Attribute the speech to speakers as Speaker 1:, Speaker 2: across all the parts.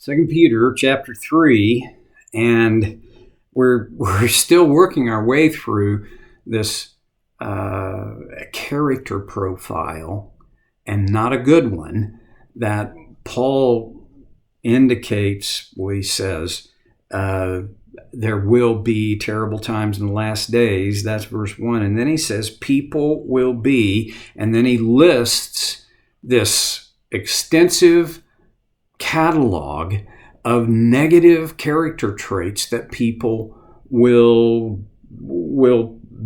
Speaker 1: Second Peter chapter 3, and we're still working our way through this character profile, and not a good one, that Paul indicates. Well, he says there will be terrible times in the last days. That's verse 1. And then he says people will be, and then he lists this extensive catalog of negative character traits that people will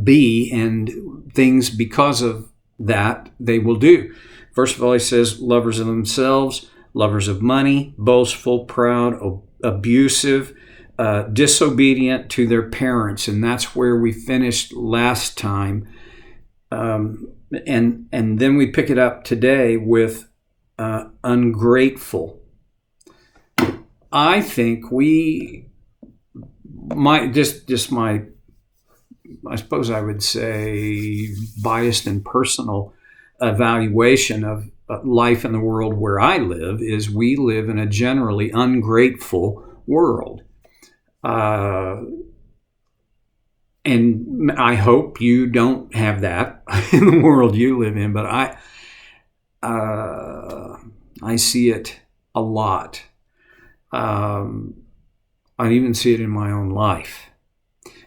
Speaker 1: be, and things because of that they will do. First of all, he says lovers of themselves, lovers of money, boastful, proud, abusive, disobedient to their parents. And that's where we finished last time. And then we pick it up today with ungrateful. I think we might I suppose I would say biased and personal evaluation of life in the world where I live is we live in a generally ungrateful world. And I hope you don't have that in the world you live in, but I see it a lot. I even see it in my own life.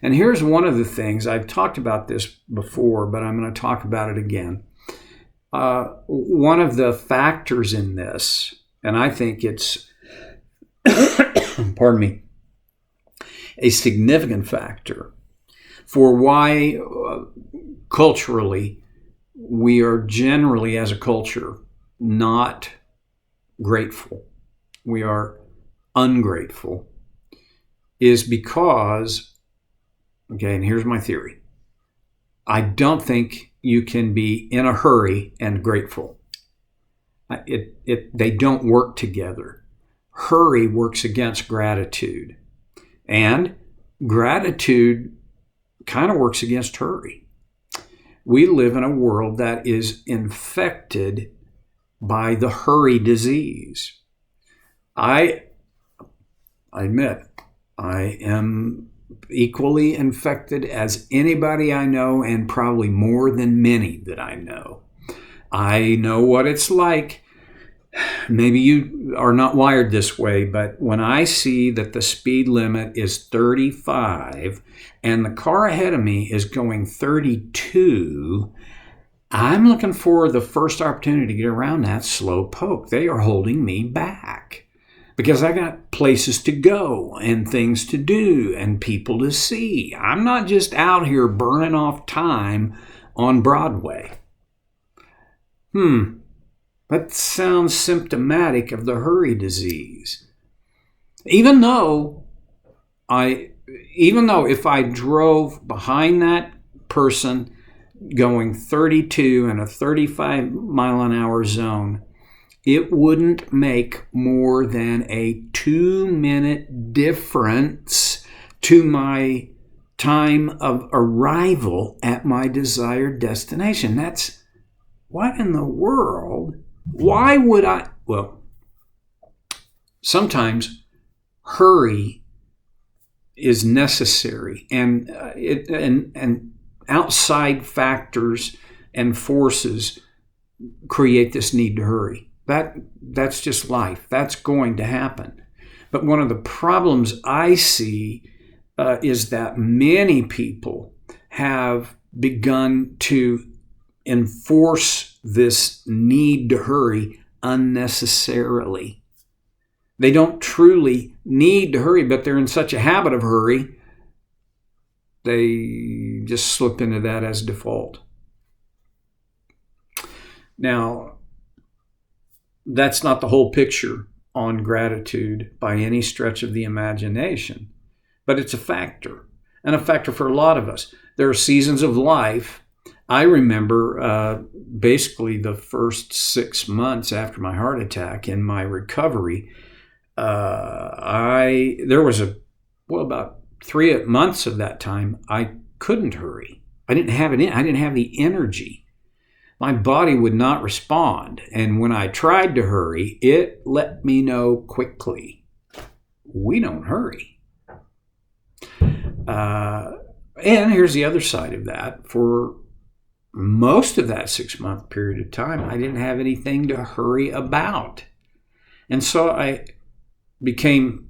Speaker 1: And here's one of the things, I've talked about this before, but I'm going to talk about it again. One of the factors in this, and I think it's, pardon me, a significant factor for why culturally we are generally, as a culture, not grateful. We are ungrateful, is because, okay, and here's my theory. I don't think you can be in a hurry and grateful. They don't work together. Hurry works against gratitude, and gratitude kind of works against hurry. We live in a world that is infected by the hurry disease. I admit I am equally infected as anybody I know, and probably more than many that I know. I know what it's like. Maybe you are not wired this way, but when I see that the speed limit is 35 and the car ahead of me is going 32, I'm looking for the first opportunity to get around that slow poke. They are holding me back because I got places to go and things to do and people to see. I'm not just out here burning off time on Broadway. That sounds symptomatic of the hurry disease. Even though if I drove behind that person going 32 in a 35 mile an hour zone, it wouldn't make more than a 2-minute difference to my time of arrival at my desired destination. That's what in the world? Why would I? Well, sometimes hurry is necessary, and outside factors and forces create this need to hurry. That's just life. That's going to happen. But one of the problems I see is that many people have begun to enforce this need to hurry unnecessarily. They don't truly need to hurry, but they're in such a habit of hurry, they just slip into that as default. Now, that's not the whole picture on gratitude by any stretch of the imagination, but it's a factor, and a factor for a lot of us. There are seasons of life. I remember basically the first 6 months after my heart attack in my recovery, there was about 3 months of that time I couldn't hurry. I didn't have the energy. My body would not respond, and when I tried to hurry, it let me know quickly we don't hurry. And here's the other side of that. For most of that 6-month period of time, I didn't have anything to hurry about. And so I became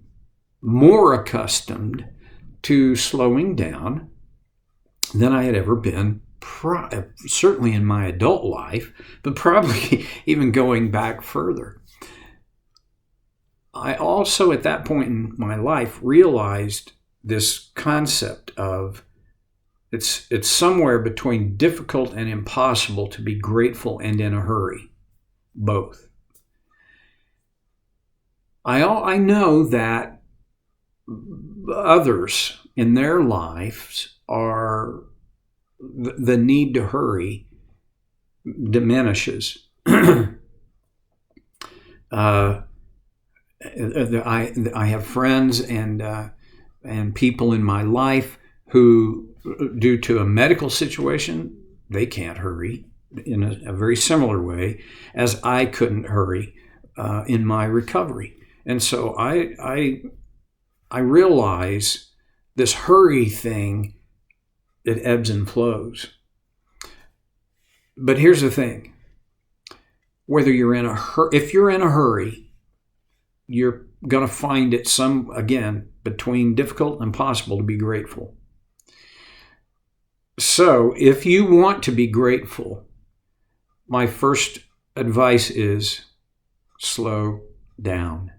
Speaker 1: more accustomed to slowing down than I had ever been, certainly in my adult life, but probably even going back further. I also, at that point in my life, realized this concept of it's somewhere between difficult and impossible to be grateful and in a hurry, both. I know that others in their lives are the need to hurry diminishes. I have friends and people in my life who, due to a medical situation, they can't hurry in a very similar way as I couldn't hurry in my recovery. And so I realize this hurry thing, it ebbs and flows. But here's the thing. Whether you're in a if you're in a hurry, you're going to find it again, between difficult and impossible to be grateful. So if you want to be grateful, my first advice is slow down.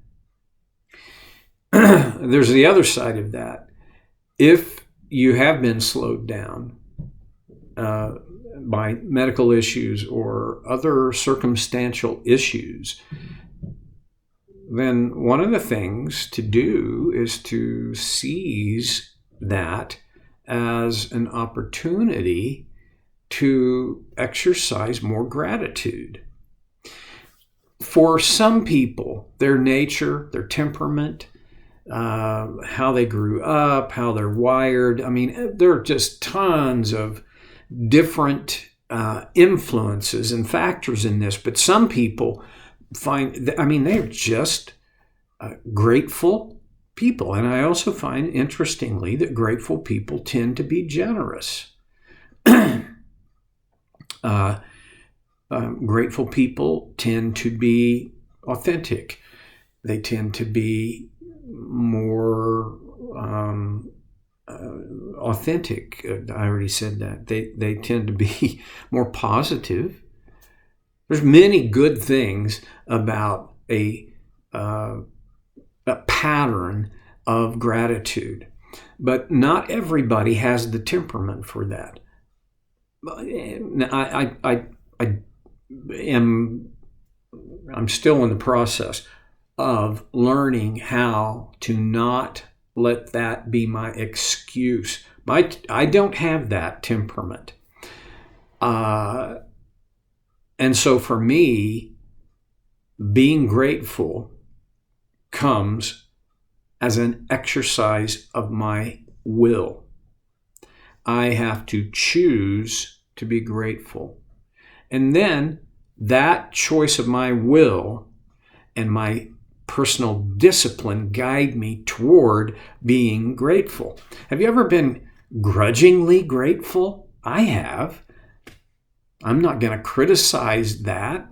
Speaker 1: There's the other side of that. If you have been slowed down by medical issues or other circumstantial issues, then one of the things to do is to seize that as an opportunity to exercise more gratitude. For some people, their nature, their temperament, how they grew up, how they're wired. I mean, there are just tons of different influences and factors in this. But some people they're just grateful people. And I also find, interestingly, that grateful people tend to be generous. Grateful people tend to be authentic. They tend to be more authentic. I already said that. They tend to be more positive. There's many good things about a pattern of gratitude, but not everybody has the temperament for that. I'm still in the process of learning how to not let that be my excuse. I don't have that temperament. And so for me, being grateful comes as an exercise of my will. I have to choose to be grateful. And then that choice of my will and my personal discipline guide me toward being grateful. Have you ever been grudgingly grateful? I have. I'm not going to criticize that.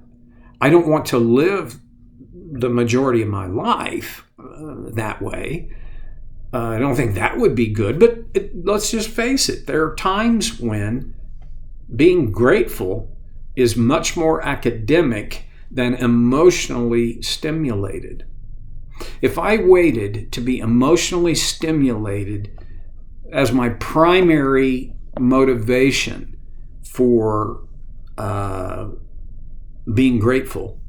Speaker 1: I don't want to live the majority of my life that way. I don't think that would be good, but let's just face it. There are times when being grateful is much more academic than emotionally stimulated. If I waited to be emotionally stimulated as my primary motivation for being grateful,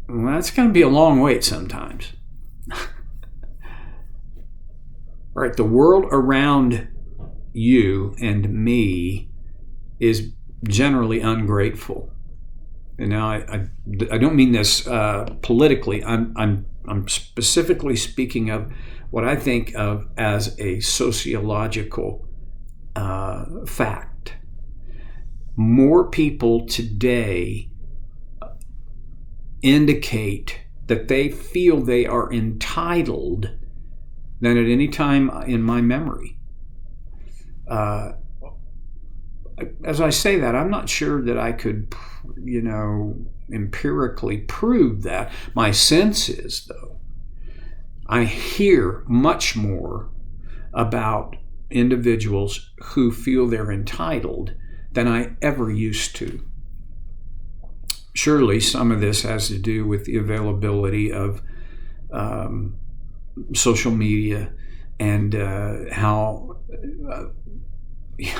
Speaker 1: well, that's going to be a long wait sometimes. All right, the world around you and me is generally ungrateful. And now I don't mean this politically. I'm specifically speaking of what I think of as a sociological fact. More people today indicate that they feel they are entitled than at any time in my memory. As I say that, I'm not sure that I could, empirically prove that. My sense is, though, I hear much more about individuals who feel they're entitled than I ever used to. Surely some of this has to do with the availability of social media and how you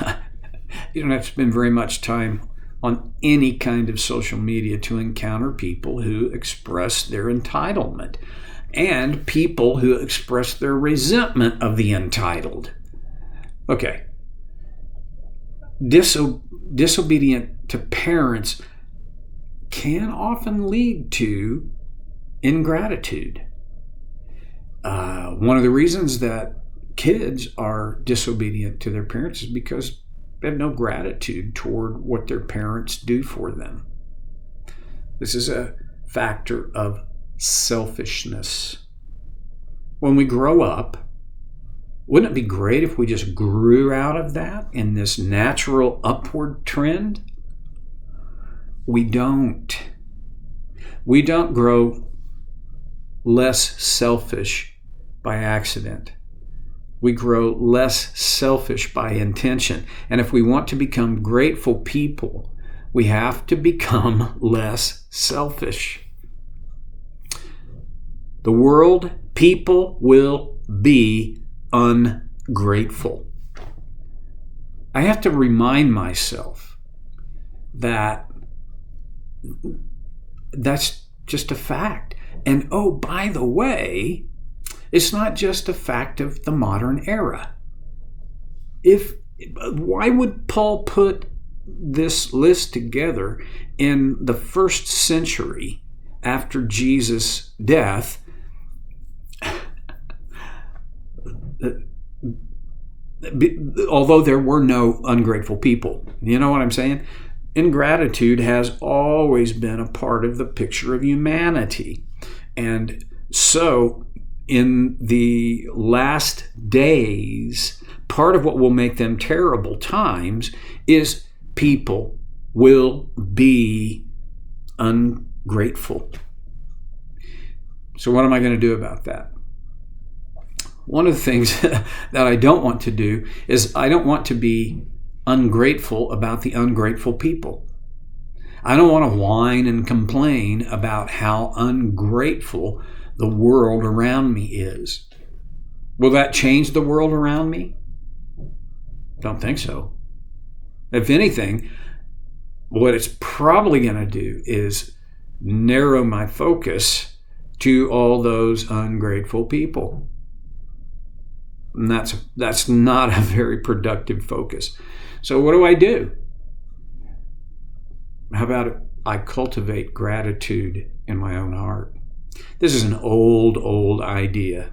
Speaker 1: don't have to spend very much time on any kind of social media to encounter people who express their entitlement and people who express their resentment of the entitled. Okay. Disobedient to parents can often lead to ingratitude. One of the reasons that kids are disobedient to their parents is because they have no gratitude toward what their parents do for them. This is a factor of selfishness. When we grow up, wouldn't it be great if we just grew out of that in this natural upward trend? We don't. We don't grow less selfish by accident. We grow less selfish by intention. And if we want to become grateful people, we have to become less selfish. The world, people will be ungrateful. I have to remind myself that that's just a fact. And oh, by the way, it's not just a fact of the modern era. Why would Paul put this list together in the first century after Jesus' death? Although there were no ungrateful people. You know what I'm saying? Ingratitude has always been a part of the picture of humanity. And so in the last days, part of what will make them terrible times is people will be ungrateful. So what am I going to do about that? One of the things that I don't want to do is I don't want to be ungrateful about the ungrateful people. I don't want to whine and complain about how ungrateful the world around me is. Will that change the world around me? Don't think so. If anything, what it's probably going to do is narrow my focus to all those ungrateful people. And that's not a very productive focus. So what do? How about I cultivate gratitude in my own heart? This is an old idea.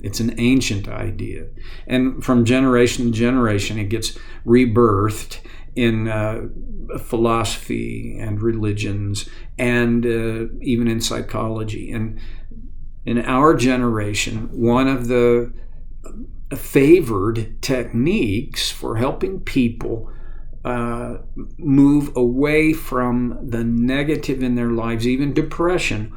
Speaker 1: It's an ancient idea. And from generation to generation, it gets rebirthed in philosophy and religions and even in psychology. And in our generation, one of the favored techniques for helping people move away from the negative in their lives, even depression,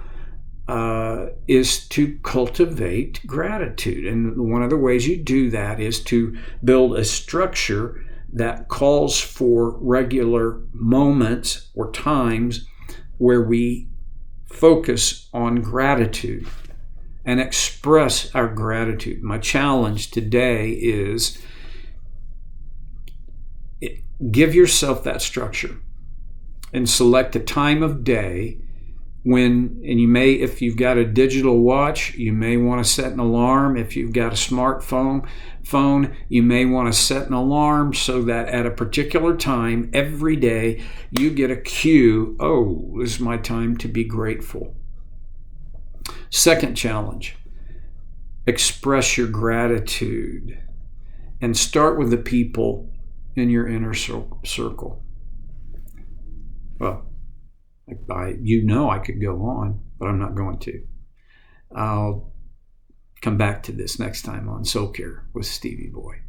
Speaker 1: is to cultivate gratitude. And one of the ways you do that is to build a structure that calls for regular moments or times where we focus on gratitude and express our gratitude. My challenge today is give yourself that structure and select a time of day when, and you may, if you've got a digital watch, you may want to set an alarm. If you've got a smartphone, you may want to set an alarm so that at a particular time every day you get a cue, oh, this is my time to be grateful. Second challenge, express your gratitude and start with the people in your inner circle. Well, I could go on. but I'm not going to. I'll come back to this next time on Soul Care with Stevie Boy.